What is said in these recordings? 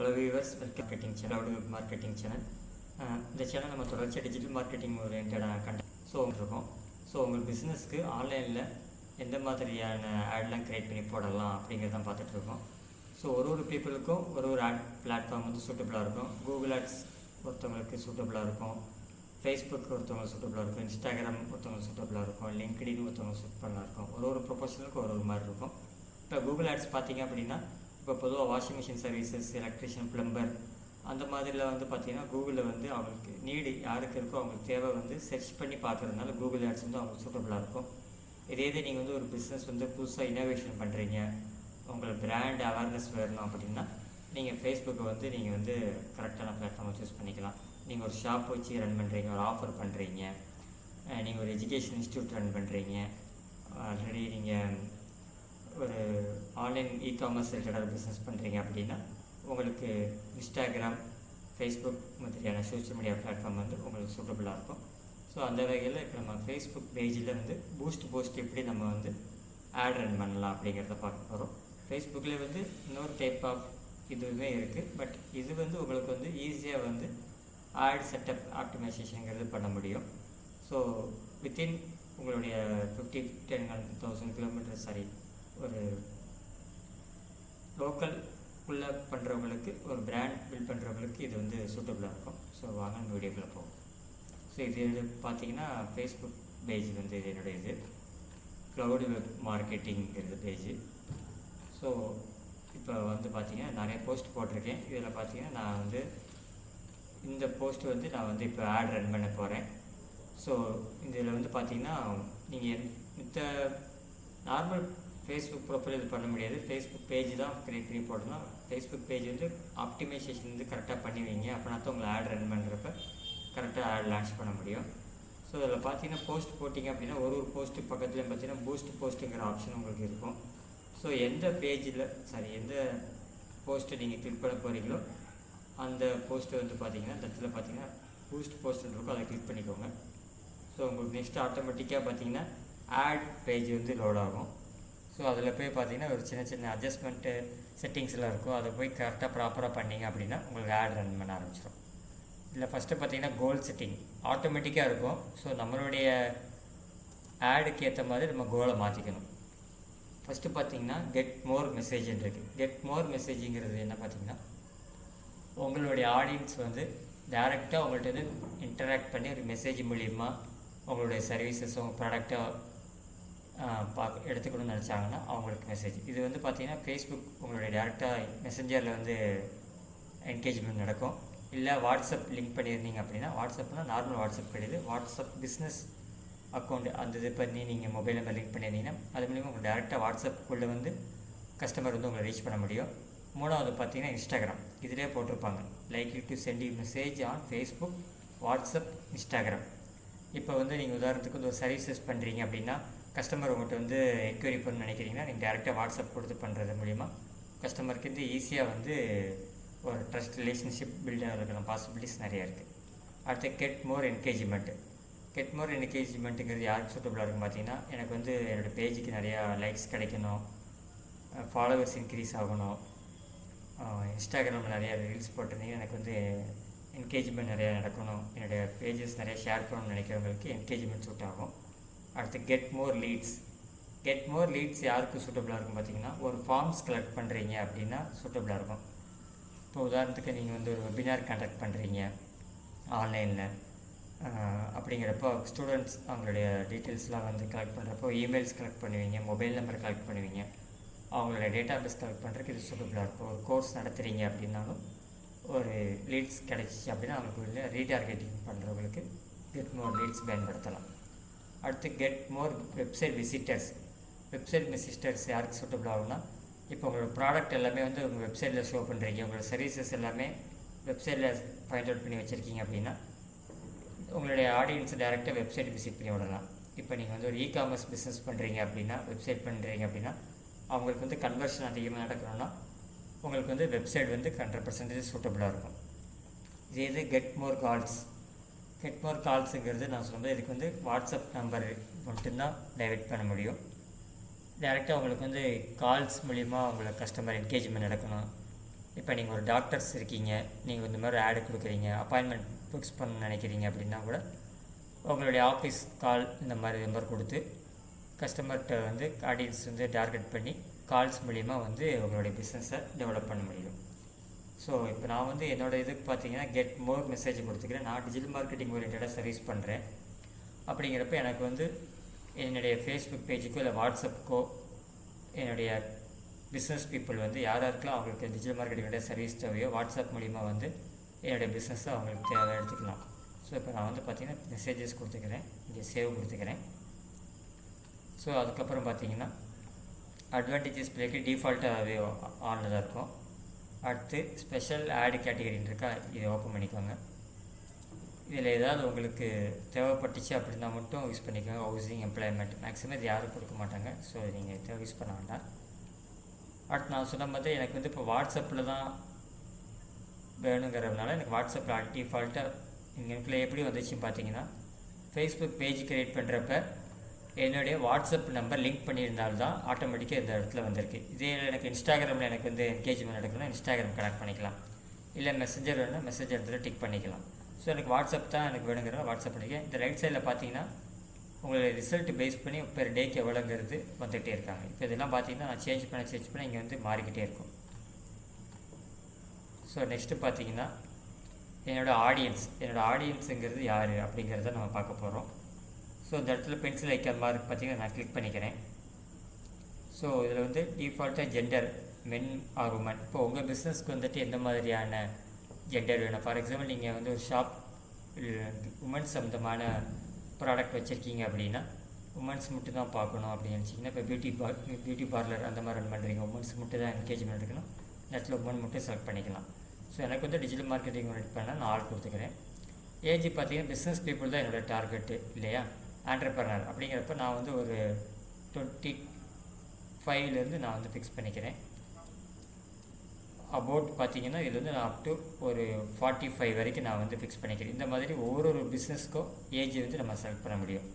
Hello viewers, welcome marketing channel. இந்த channel நம்ம தொடர்ச்சியாக டிஜிட்டல் மார்க்கெட்டிங் ஓரியன்டான கண்டென்ட் இருக்கோம். ஸோ உங்கள் பிஸ்னஸ்க்கு ஆன்லைனில் எந்த மாதிரியான ஆட்லாம் க்ரியேட் பண்ணி போடலாம் அப்படிங்கிறதான் பார்த்துட்ருக்கோம். ஸோ ஒரு பீப்புளுக்கும் ஒரு ஆட் பிளாட்ஃபார்ம் வந்து சூட்டபுளாக இருக்கும். கூகுள் ஆட்ஸ் ஒருத்தவங்களுக்கு சூட்டபுளாக இருக்கும், ஃபேஸ்புக் ஒருத்தவங்களுக்கு சூட்டபுளாக இருக்கும், இன்ஸ்டாகிராம் ஒருத்தவங்களுக்கு சூட்டபுளாக இருக்கும், லிங்க்டின் ஒருத்தவங்களுக்கு சூட்டபுளாக இருக்கும். ஒரு ப்ரொஃபஷனலுக்கு ஒரு மாதிரி இருக்கும். இப்போ கூகுள் ஆட்ஸ் பார்த்திங்க அப்படின்னா, இப்போ பொதுவாக washing machine services, electrician, plumber அந்த மாதிரிலாம் வந்து பார்த்திங்கன்னா கூகுளில் வந்து அவங்களுக்கு நீடு யாருக்கு இருக்கோ அவங்களுக்கு தேவை வந்து சர்ச் பண்ணி பார்க்குறதுனால கூகுள் ஆட்ஸ் வந்து அவங்களுக்கு சூட்டபுளாக இருக்கும். இதே நீங்கள் வந்து ஒரு பிஸ்னஸ் வந்து புதுசாக இனோவேஷன் பண்ணுறீங்க, உங்களுக்கு பிராண்ட் அவேர்னஸ் வேணும் அப்படின்னா நீங்கள் ஃபேஸ்புக்கை வந்து நீங்கள் வந்து கரெக்டான பிளாட்ஃபார்மை சூஸ் பண்ணிக்கலாம். நீங்கள் ஒரு ஷாப் வச்சு ரன் பண்ணுறீங்க, ஒரு ஆஃபர் பண்ணுறீங்க, நீங்கள் ஒரு எஜுகேஷன் இன்ஸ்டியூட் ரன் பண்ணுறீங்க, ஆல்ரெடி நீங்கள் ஒரு ஆன்லைன் இ-காமர்ஸ் ரிலேட்டடாக பிஸ்னஸ் பண்ணுறீங்க அப்படின்னா உங்களுக்கு இன்ஸ்டாகிராம், ஃபேஸ்புக் மாதிரியான சோஷியல் மீடியா பிளாட்ஃபார்ம் வந்து உங்களுக்கு சூட்டபுளாக இருக்கும். ஸோ அந்த வகையில் இப்போ நம்ம ஃபேஸ்புக் பேஜில் வந்து போஸ்ட் எப்படி நம்ம வந்து ஆட் ரன் பண்ணலாம் அப்படிங்கிறத பார்க்க போகிறோம். ஃபேஸ்புக்கில் வந்து இன்னொரு டைப் ஆஃப் இதுவுமே இருக்குது. பட் இது வந்து உங்களுக்கு வந்து ஈஸியாக வந்து ஆட் செட்டப் ஆப்டிமைசேஷனுங்கிறது பண்ண முடியும். ஸோ வித்தின் உங்களுடைய 50-10,000 கிலோமீட்டர் ஒரு லோக்கல் உள்ளே பண்ணுறவங்களுக்கு, ஒரு பிராண்ட் பில்ட் பண்ணுறவங்களுக்கு இது வந்து சூட்டபுளாக இருக்கும். ஸோ வாங்க இந்த வீடியோக்குள்ளே போகும். ஸோ இது பார்த்தீங்கன்னா ஃபேஸ்புக் பேஜ் வந்து இது என்னுடைய இது க்ளவுட் வெப் மார்க்கெட்டிங்கிறது பேஜ். ஸோ இப்போ வந்து பார்த்திங்கன்னா நிறைய போஸ்ட் போட்டிருக்கேன். இதில் பார்த்தீங்கன்னா நான் வந்து இந்த போஸ்ட் வந்து நான் வந்து இப்போ ஆட் ரன் பண்ண போகிறேன். ஸோ இதில் வந்து பார்த்திங்கன்னா நீங்கள் இந்த நார்மல் ஃபேஸ்புக் ப்ரொஃபைல் இது பண்ண முடியாது. ஃபேஸ்புக் பேஜ் தான் க்ரியேட் பண்ணி போடணும். ஃபேஸ்புக் பேஜ் வந்து ஆப்டிமைசேஷன் வந்து கரெக்டாக பண்ணி வைங்க, அப்படின்னா தான் உங்களை ஆட் ரன் பண்ணுறப்ப கரெக்டாக ஆட் லான்ச் பண்ண முடியும். ஸோ இதில் பார்த்தீங்கன்னா போஸ்ட் போட்டிங்க அப்படின்னா ஒரு போஸ்ட்டு பக்கத்துலேயும் பார்த்தீங்கன்னா பூஸ்ட் போஸ்ட்டுங்கிற ஆப்ஷன் உங்களுக்கு இருக்கும். ஸோ எந்த பேஜில் எந்த போஸ்ட்டை நீங்கள் கிளிக் பண்ண போகிறீங்களோ அந்த போஸ்ட்டை வந்து பார்த்தீங்கன்னா இந்த இடத்துல பார்த்தீங்கன்னா பூஸ்ட் போஸ்ட்டுன்னு இருக்கும், அதை கிளிக் பண்ணிக்கோங்க. ஸோ உங்களுக்கு நெக்ஸ்ட்டு ஆட்டோமேட்டிக்காக பார்த்தீங்கன்னா ஆட் பேஜ் வந்து லோட் ஆகும். ஸோ அதில் போய் பார்த்தீங்கன்னா ஒரு சின்ன அட்ஜஸ்ட்மெண்ட்டு செட்டிங்ஸ்லாம் இருக்கும். அதை போய் கரெக்டாக ப்ராப்பராக பண்ணிங்க அப்படின்னா உங்களுக்கு ஆட் ரன் பண்ண ஆரம்பிச்சிடும். இதில் ஃபஸ்ட்டு பார்த்தீங்கன்னா கோல் செட்டிங் ஆட்டோமேட்டிக்காக இருக்கும். ஸோ நம்மளுடைய ஆடுக்கு ஏற்ற மாதிரி நம்ம கோலை மாற்றிக்கணும். ஃபஸ்ட்டு பார்த்தீங்கன்னா கெட் மோர் மெசேஜ்ன்னு இருக்குது. கெட் மோர் மெசேஜுங்கிறது என்ன பார்த்தீங்கன்னா, உங்களுடைய ஆடியன்ஸ் வந்து டைரெக்டாக உங்கள்கிட்ட வந்து இன்டராக்ட் பண்ணி ஒரு மெசேஜ் மூலிமா உங்களுடைய சர்வீசஸ், உங்கள் ப்ராடக்டை எடுத்துக்கணும்னு நினச்சாங்கன்னா அவங்களுக்கு மெசேஜ். இது வந்து பார்த்திங்கன்னா ஃபேஸ்புக் உங்களுடைய டேரெக்டாக மெசஞ்சரில் வந்து என்கேஜ்மெண்ட் நடக்கும். இல்லை வாட்ஸ்அப் லிங்க் பண்ணியிருந்தீங்க அப்படின்னா, வாட்ஸ்அப்னால் நார்மல் வாட்ஸ்அப் கிடையாது, வாட்ஸ்அப் பிஸ்னஸ் அக்கௌண்ட் அந்த இது பண்ணி நீங்கள் மொபைல் நம்பர் லிங்க் பண்ணியிருந்தீங்கன்னா அது மூலிமா உங்களுக்கு டேரெக்டாக வாட்ஸ்அப்புக்குள்ளே வந்து கஸ்டமர் வந்து உங்களை ரீச் பண்ண முடியும். மூணாவது பார்த்திங்கன்னா இன்ஸ்டாகிராம். இதிலே போட்டிருப்பாங்க likely to send you message on Facebook, WhatsApp, Instagram. இப்போ வந்து நீங்கள் உதாரணத்துக்கு வந்து ஒரு சர்வீசஸ் பண்ணுறீங்க அப்படின்னா கஸ்டமர் உங்கள்கிட்ட வந்து என்கொயரி பண்ண நினைக்கிறீங்கன்னா நீங்கள் டேரெக்டாக வாட்ஸ்அப் கொடுத்து பண்ணுறது மூலிமா கஸ்டமருக்கு வந்து ஈஸியாக வந்து ஒரு ட்ரஸ்ட் ரிலேஷன்ஷிப் பில்ட் ஆகிறதுக்கான பாசிபிலிட்டிஸ் நிறையா இருக்குது. அடுத்து get more engagement. Get more என்கேஜ்மெண்ட்டுங்கிறது யாருக்கு சூட்டபுளாக இருக்கும் பார்த்தீங்கன்னா, எனக்கு வந்து என்னோடய பேஜுக்கு நிறையா லைக்ஸ் கிடைக்கணும், ஃபாலோவர்ஸ் இன்க்ரீஸ் ஆகணும், இன்ஸ்டாகிராமில் நிறையா ரீல்ஸ் போட்டிருந்தீங்கன்னா எனக்கு வந்து என்கேஜ்மெண்ட் நிறையா நடக்கணும், என்னுடைய பேஜஸ் நிறையா ஷேர் பண்ணணும்னு நினைக்கிறவங்களுக்கு என்கேஜ்மெண்ட் சூட் ஆகும். அடுத்து get more leads. Get more leads யாருக்கு சூட்டபுளாக இருக்கும் பார்த்தீங்கன்னா, ஒரு ஃபார்ம்ஸ் கலெக்ட் பண்ணுறீங்க அப்படின்னா சூட்டபுளாக இருக்கும். இப்போ உதாரணத்துக்கு நீங்கள் வந்து ஒரு வெபினார் கண்டக்ட் பண்ணுறீங்க ஆன்லைனில், அப்படிங்கிறப்போ ஸ்டூடெண்ட்ஸ் அவங்களுடைய டீட்டெயில்ஸ்லாம் வந்து கலெக்ட் பண்ணுறப்போ இமெயில்ஸ் கலெக்ட் பண்ணுவீங்க, மொபைல் நம்பர் கலெக்ட் பண்ணுவீங்க, அவங்களுடைய டேட்டா பேஸ் கலெக்ட் பண்ணுறதுக்கு இது சூட்டபுளாக இருக்கும். ஒரு கோர்ஸ் நடத்துகிறீங்க அப்படின்னாலும் ஒரு லீட்ஸ் கிடச்சிச்சு அப்படின்னா அவங்களுக்கு ரீடார்கெட்டிங் பண்ணுறவங்களுக்கு கெட் மோர் லீட்ஸ் பயன்படுத்தலாம். அடுத்து கெட் மோர் வெப்சைட் விசிட்டர்ஸ். வெப்சைட் விசிட்டர்ஸ் யாருக்கு சூட்டபுள் ஆகும்னா, இப்போ உங்களோட ப்ராடக்ட் எல்லாமே வந்து உங்கள் வெப்சைட்டில் ஷோ பண்ணுறீங்க, உங்களோட சர்வீசஸ் எல்லாமே வெப்சைட்டில் ஃபைண்ட் அவுட் பண்ணி வச்சுருக்கீங்க அப்படின்னா உங்களுடைய ஆடியன்ஸை டேரெக்டாக வெப்சைட் விசிட் பண்ணி விடலாம். இப்போ நீங்கள் வந்து ஒரு இ-காமர்ஸ் பிஸ்னஸ் பண்ணுறீங்க அப்படின்னா, வெப்சைட் பண்ணுறீங்க அப்படின்னா அவங்களுக்கு வந்து கன்வர்ஷன் அதிகமாக நடக்கணும்னா உங்களுக்கு வந்து வெப்சைட் வந்து 100% சூட்டபுளாக இருக்கும். இது get more calls. Get more கால்ஸுங்கிறது நான் சொல்லும்போது இதுக்கு வந்து வாட்ஸ்அப் நம்பர் மட்டும்தான் டைவெர்ட் பண்ண முடியும். டேரெக்டாக உங்களுக்கு வந்து கால்ஸ் மூலிமா உங்களுக்கு கஸ்டமர் என்கேஜ்மெண்ட் நடக்கணும், இப்போ நீங்கள் ஒரு டாக்டர்ஸ் இருக்கீங்க, நீங்கள் இந்த மாதிரி ஆடு கொடுக்குறீங்க, அப்பாயின்மெண்ட் ஃபிக்ஸ் பண்ண நினைக்கிறீங்க அப்படின்னா கூட உங்களுடைய ஆஃபீஸ் கால் இந்த மாதிரி நம்பர் கொடுத்து கஸ்டமர்கிட்ட வந்து ஆடியன்ஸ் வந்து டார்கெட் பண்ணி கால்ஸ் மூலிமா வந்து உங்களுடைய பிஸ்னஸை டெவலப் பண்ண முடியும். ஸோ இப்போ நான் வந்து என்னோடய இதுக்கு பார்த்தீங்கன்னா கெட் மோர் மெசேஜ் கொடுத்துக்கிறேன். நான் டிஜிட்டல் மார்க்கெட்டிங் ஓரியன்டாக சர்வீஸ் பண்ணுறேன். அப்படிங்கிறப்ப எனக்கு வந்து என்னுடைய ஃபேஸ்புக் பேஜுக்கோ இல்லை வாட்ஸ்அப்புக்கோ என்னுடைய பிஸ்னஸ் பீப்புள் வந்து யாருக்கெல்லாம் அவங்களுக்கு டிஜிட்டல் மார்க்கெட்டிங்கோட சர்வீஸ் தேவையோ வாட்ஸ்அப் மூலிமா வந்து என்னுடைய பிஸ்னஸை அவங்களுக்கு தேவை எடுத்துக்கலாம். ஸோ இப்போ நான் வந்து பார்த்திங்கன்னா மெசேஜஸ் கொடுத்துக்கிறேன், இங்கே சேவ் கொடுத்துக்கிறேன். ஸோ அதுக்கப்புறம் பார்த்தீங்கன்னா அட்வான்டேஜஸ் பிளேக்கு டிஃபால்ட்டாகவே ஆனில் தான் இருக்கும். அடுத்து ஸ்பெஷல் ஆடு கேட்டகரின்னு இருக்கா, இதை ஓப்பன் பண்ணிக்கோங்க. இதில் ஏதாவது உங்களுக்கு தேவைப்பட்டுச்சு அப்படின்னா மட்டும் யூஸ் பண்ணிக்கோங்க. ஹவுசிங், எம்ப்ளாய்மெண்ட், மேக்ஸிமம் இது யாரும் கொடுக்க மாட்டாங்க. ஸோ நீங்கள் யூஸ் பண்ண வேண்டாம். அடுத்து நான் சொன்ன மாதிரி எனக்கு வந்து இப்போ வாட்ஸ்அப்பில் தான் வேணுங்கிறதுனால எனக்கு வாட்ஸ்அப்பில் டிஃபால்ட்டாக இங்கே எப்படி வந்துச்சுன்னு பார்த்தீங்கன்னா ஃபேஸ்புக் பேஜ் க்ரியேட் பண்ணுறப்ப என்னுடைய வாட்ஸ்அப் நம்பர் லிங்க் பண்ணியிருந்தால்தான் ஆட்டோமேட்டிக்காக இந்த இடத்துல வந்திருக்கு. இதே எனக்கு இன்ஸ்டாகிராமில் எனக்கு வந்து என்கேஜ்மெண்ட் நடக்கணும்னா இன்ஸ்டாகிராம் கனெக்ட் பண்ணிக்கலாம், இல்லை மெசேஞ்சர் வேணும்னா மெசேஜர் இடத்துல டிக் பண்ணிக்கலாம். ஸோ எனக்கு வாட்ஸ்அப் தான் எனக்கு வேணுங்கிற வாட்ஸ்அப் பண்ணிக்க. இந்த ரைட் சைடில் பார்த்தீங்கன்னா உங்களுடைய ரிசல்ட் பேஸ் பண்ணி பெர் டேக்கு எவ்வளோங்கிறது வந்துகிட்டே இருக்காங்க. இப்போ இதெல்லாம் பார்த்தீங்கன்னா நான் சேஞ்ச் பண்ண இங்கே வந்து மாறிக்கிட்டே இருக்கும். ஸோ நெக்ஸ்ட்டு பார்த்தீங்கன்னா என்னோடய ஆடியன்ஸுங்கிறது யார் அப்படிங்கிறத நம்ம பார்க்க போகிறோம். ஸோ இந்த இடத்துல பென்சில் ஐக்கான் மாதிரி பார்த்தீங்கன்னா நான் கிளிக் பண்ணிக்கிறேன். ஸோ இதில் வந்து டிஃபால்ட்டாக ஜெண்டர் மென் ஆர் உமன். இப்போ உங்கள் பிஸ்னஸ்க்கு வந்துட்டு எந்த மாதிரியான ஜெண்டர் வேணும். ஃபார் எக்ஸாம்பிள் நீங்கள் வந்து ஒரு ஷாப் உமன்ஸ் சம்மந்தமான ப்ராடக்ட் வச்சுருக்கீங்க அப்படின்னா உமன்ஸ் மட்டும் தான் பார்க்கணும் அப்படின்னு நினச்சிங்கன்னா இப்போ பியூட்டி பார்லர் அந்த மாதிரி ரன் பண்ணுறீங்க, உமன்ஸ் மட்டும் தான் என்கேஜ்மெண்ட் எடுக்கணும், நேரத்தில் உமன் மட்டும் செலக்ட் பண்ணிக்கலாம். ஸோ எனக்கு வந்து டிஜிட்டல் மார்க்கெட்டிங் ரெடி பண்ணால் நான் ஆள் கொடுத்துக்கிறேன். ஏஜ் பார்த்தீங்கன்னா பிஸ்னஸ் பீப்புள் தான் என்னோடய டார்கெட்டு இல்லையா, ஆண்டர்பிரனர். அப்படிங்கிறப்ப நான் வந்து ஒரு 25 நான் வந்து ஃபிக்ஸ் பண்ணிக்கிறேன். அபவுட் பார்த்தீங்கன்னா இது வந்து நான் அப் டு ஒரு 45 வரைக்கும் நான் வந்து ஃபிக்ஸ் பண்ணிக்கிறேன். இந்த மாதிரி ஒவ்வொரு பிஸ்னஸ்க்கும் ஏஜ் வந்து நம்ம செலக்ட் பண்ண முடியும்.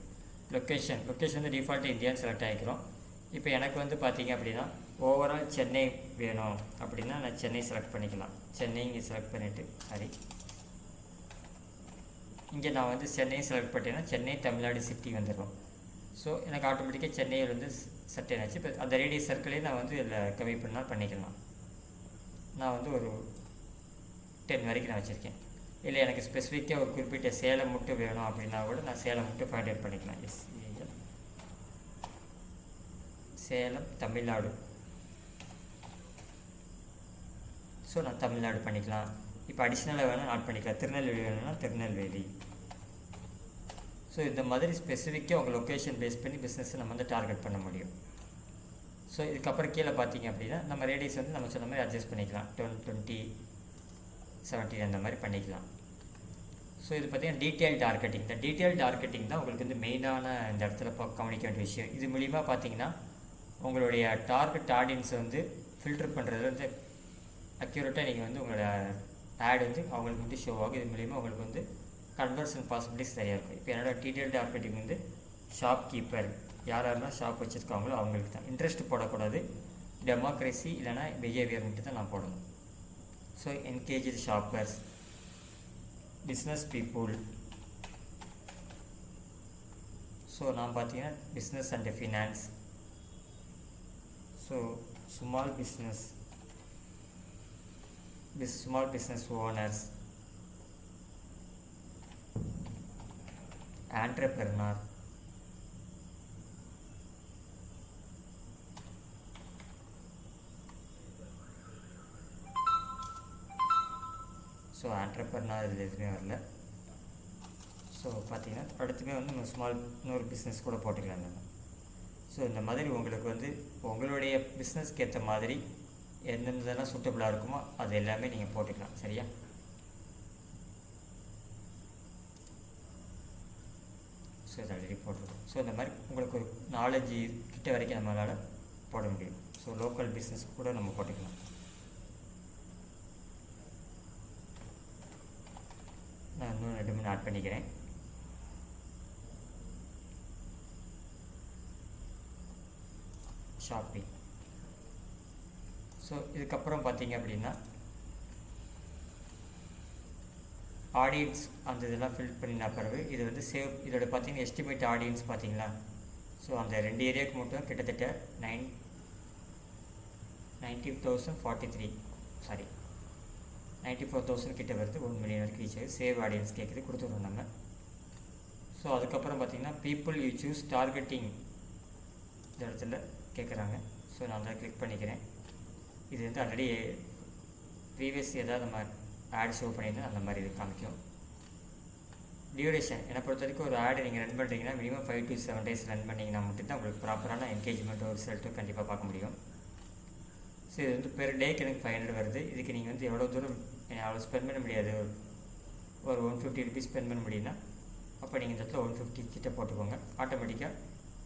லொக்கேஷன் வந்து டிஃபால்ட்டு இந்தியான்னு செலக்ட் ஆகிக்கிறோம். இப்போ எனக்கு வந்து பார்த்திங்க அப்படின்னா ஓவரால் சென்னை வேணும் அப்படின்னா நான் சென்னை செலக்ட் பண்ணிக்கலாம். சென்னை இங்கே செலக்ட் பண்ணிவிட்டு இங்கே நான் வந்து சென்னை செலக்ட் பண்ணிட்டேன்னா சென்னை தமிழ்நாடு சிட்டி வந்துடும். ஸோ எனக்கு ஆட்டோமேட்டிக்காக சென்னையில் வந்து செட் ஆகிடுச்சு. இப்போ அந்த ரேடியஸ் சர்க்கிளே நான் வந்து இதில் கம்மி பண்ணால் பண்ணிக்கலாம். நான் வந்து ஒரு 10 வரைக்கும் நான் வச்சுருக்கேன். இல்லை எனக்கு ஸ்பெசிஃபிக்காக ஒரு குறிப்பிட்ட சேலம் மட்டும் வேணும் அப்படின்னா கூட நான் சேலம் மட்டும் ஃபைண்ட் அவுட் பண்ணிக்கலாம். சேலம் தமிழ்நாடு. ஸோ நான் தமிழ்நாடு பண்ணிக்கலாம். இப்போ அடிஷ்னலாக வேணும் ஆட் பண்ணிக்கலாம். திருநெல்வேலி வேணும்னா திருநெல்வேலி. ஸோ இந்த மாதிரி ஸ்பெசிஃபிக்காக உங்கள் லொக்கேஷன் பேஸ் பண்ணி பிஸ்னஸை நம்ம வந்து டார்கெட் பண்ண முடியும். ஸோ இதுக்கப்புறம் கீழே பார்த்தீங்க அப்படின்னா நம்ம ரேடியஸ் வந்து நம்ம சொன்ன மாதிரி அட்ஜஸ்ட் பண்ணிக்கலாம். 20, 17 அந்த மாதிரி பண்ணிக்கலாம். ஸோ இது பார்த்திங்கன்னா டீட்டெயில் டார்கெட்டிங். இந்த டீட்டெயில் டார்கெட்டிங் தான் உங்களுக்கு வந்து மெயினான இந்த இடத்துல கவனிக்க வேண்டிய விஷயம். இது மூலிமா பார்த்தீங்கன்னா உங்களுடைய டார்கெட் ஆடியன்ஸை வந்து ஃபில்டர் பண்ணுறது வந்து அக்யூரேட்டாக நீங்கள் வந்து உங்களோட ஆட் வந்து அவங்களுக்கு வந்து ஷோ ஆகும். இது மூலிமா உங்களுக்கு வந்து கன்வர்ஷன் பாசிபிலிட்டிஸ் நிறையா இருக்கும். இப்போ என்னோடய டீட்டெயில் டார்கெட்டிங் வந்து ஷாப் கீப்பர், யாரெல்லாம் ஷாப் வச்சுருக்காங்களோ அவங்களுக்கு தான். இன்ட்ரெஸ்ட் போடக்கூடாது, டெமோக்ரஸி இல்லைனா பிஹேவியர் மட்டும் தான் நான் போடணும். So engaged shoppers, business people. So நான் பார்த்தீங்கன்னா business and finance. So small business owners, entrepreneur, so entrepreneur இதில் எதுவுமே வரல. ஸோ பார்த்தீங்கன்னா அடுத்துமே வந்து நம்ம இன்னொரு பிஸ்னஸ் கூட போட்டுக்கலாம் நம்ம. ஸோ இந்த மாதிரி உங்களுக்கு வந்து உங்களுடைய பிஸ்னஸ்க்கு ஏற்ற மாதிரி எந்தெந்தெல்லாம் சூட்டபுளாக இருக்குமோ அது எல்லாமே நீங்கள் போட்டுக்கலாம். சரியா? ஸோ இதை ஆல்ரெடி போட்டுருக்கோம். ஸோ இந்த மாதிரி உங்களுக்கு ஒரு 4-5 கிட்ட வரைக்கும் நம்மளால் போட முடியும். ஸோ லோக்கல் பிஸ்னஸ் கூட நம்ம போட்டுக்கலாம். நான் இன்னும் 2 3 ஆட் பண்ணிக்கிறேன். ஷாப்பிங். ஸோ இதுக்கப்புறம் பார்த்தீங்க அப்படின்னா ஆடியன்ஸ் அந்த இதெல்லாம் ஃபில் பண்ணின பிறகு இது வந்து சேவ் இதோட பார்த்தீங்கன்னா எஸ்டிமேட் ஆடியன்ஸ் பார்த்தீங்களா. ஸோ அந்த 2 ஏரியாவுக்கு மட்டும் கிட்டத்தட்ட 90,043 சாரி 94,000 கிட்ட வருது. 1 மில்லியன் வரைக்கும் ரீச் ஆகுது. சேவ் ஆடியன்ஸ் கேட்குது, கொடுத்துருவோம் நம்ம. ஸோ அதுக்கப்புறம் பார்த்திங்கன்னா பீப்புள் யூ சூஸ் டார்கெட்டிங் இந்த இடத்துல கேட்குறாங்க. ஸோ நான் அதை கிளிக் பண்ணிக்கிறேன். இது வந்து ஆல்ரெடி ப்ரீவியஸ் ஏதாவது நம்ம ஆட் ஷோ பண்ணியிருந்தால் அந்த மாதிரி இது காமிக்கும். டியூரேஷன் என்னை பொறுத்த வரைக்கும் ஒரு ஆடு நீங்கள் ரன் பண்ணுறீங்கன்னா மினிமம் 5 to 7 days ரன் பண்ணிங்கன்னா மட்டும்தான் உங்களுக்கு ப்ராப்பரான என்கேஜ்மெண்ட்டோ ரிசல்ட்டோ கண்டிப்பாக பார்க்க முடியும். ஸோ இது வந்து பெர் டேக்கு எனக்கு 500 வருது. இதுக்கு நீங்கள் வந்து எவ்வளோ தூரம் அவ்வளோ ஸ்பெண்ட் பண்ண முடியாது. ஒரு 150 ருபீஸ் ஸ்பெண்ட் பண்ண முடியும்னா அப்போ நீங்கள் இந்த இடத்துல 150 கிட்ட போட்டுக்கோங்க. ஆட்டோமேட்டிக்காக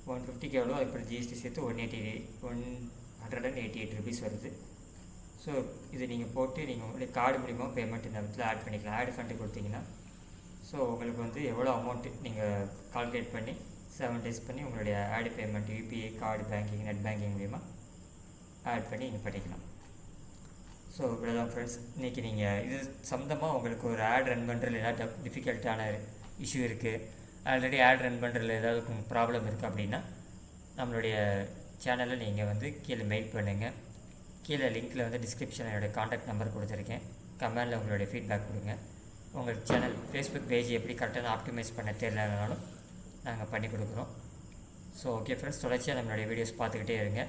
150க்கு எவ்வளோ அதுக்கப்புறம் ஜிஎஸ்டி சேர்த்து 188 ருபீஸ் வருது. ஸோ இது நீங்கள் போட்டு நீங்கள் உங்களுடைய கார்டு மூலிமா பேமெண்ட் இந்த இடத்துல ஆட் பண்ணிக்கலாம். ஆட் ஃபண்டு கொடுத்தீங்கன்னா ஸோ உங்களுக்கு வந்து எவ்வளோ அமௌண்ட்டு நீங்கள் கால்குலேட் பண்ணி 7 days பண்ணி உங்களுடைய ஆடு payment UPI card banking net banking மூலிமா ஆட் பண்ணி நீங்கள் பண்ணிக்கலாம். ஸோ இவ்வளோதான் ஃப்ரெண்ட்ஸ். இன்றைக்கி நீங்கள் இது சம்மந்தமாக உங்களுக்கு ஒரு ஆட் ரன் பண்ணுறதுல ஏதாவது டிஃபிகல்ட்டான இஷ்யூ இருக்குது, ஆல்ரெடி ஆட் ரன் பண்ணுறதுல ஏதாவது ப்ராப்ளம் இருக்குது அப்படின்னா நம்மளுடைய சேனலில் நீங்கள் வந்து கீழே மெயில் பண்ணுங்கள். கீழே லிங்க்கில் வந்து டிஸ்கிரிப்ஷனில் என்னோடய காண்டாக்ட் நம்பர் கொடுத்துருக்கேன். கமெண்டில் உங்களுடைய ஃபீட்பேக் கொடுங்க. உங்கள் சேனல் ஃபேஸ்புக் பேஜ் எப்படி கரெக்டாக ஆப்டிமைஸ் பண்ண தெரியலனாலும் நாங்கள் பண்ணி கொடுக்குறோம். ஸோ ஓகே ஃப்ரெண்ட்ஸ், தொடர்ச்சியாக நம்மளுடைய வீடியோஸ் பார்த்துக்கிட்டே இருங்க.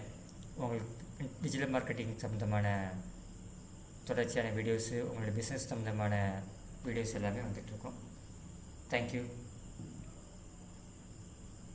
உங்களுக்கு டிஜிட்டல் மார்க்கெட்டிங் சம்மந்தமான தொடர்ச்சியான வீடியோஸு, உங்களுடைய பிஸ்னஸ் சம்மந்தமான வீடியோஸ் எல்லாமே வந்துட்டுருக்கோம். தேங்க்யூ.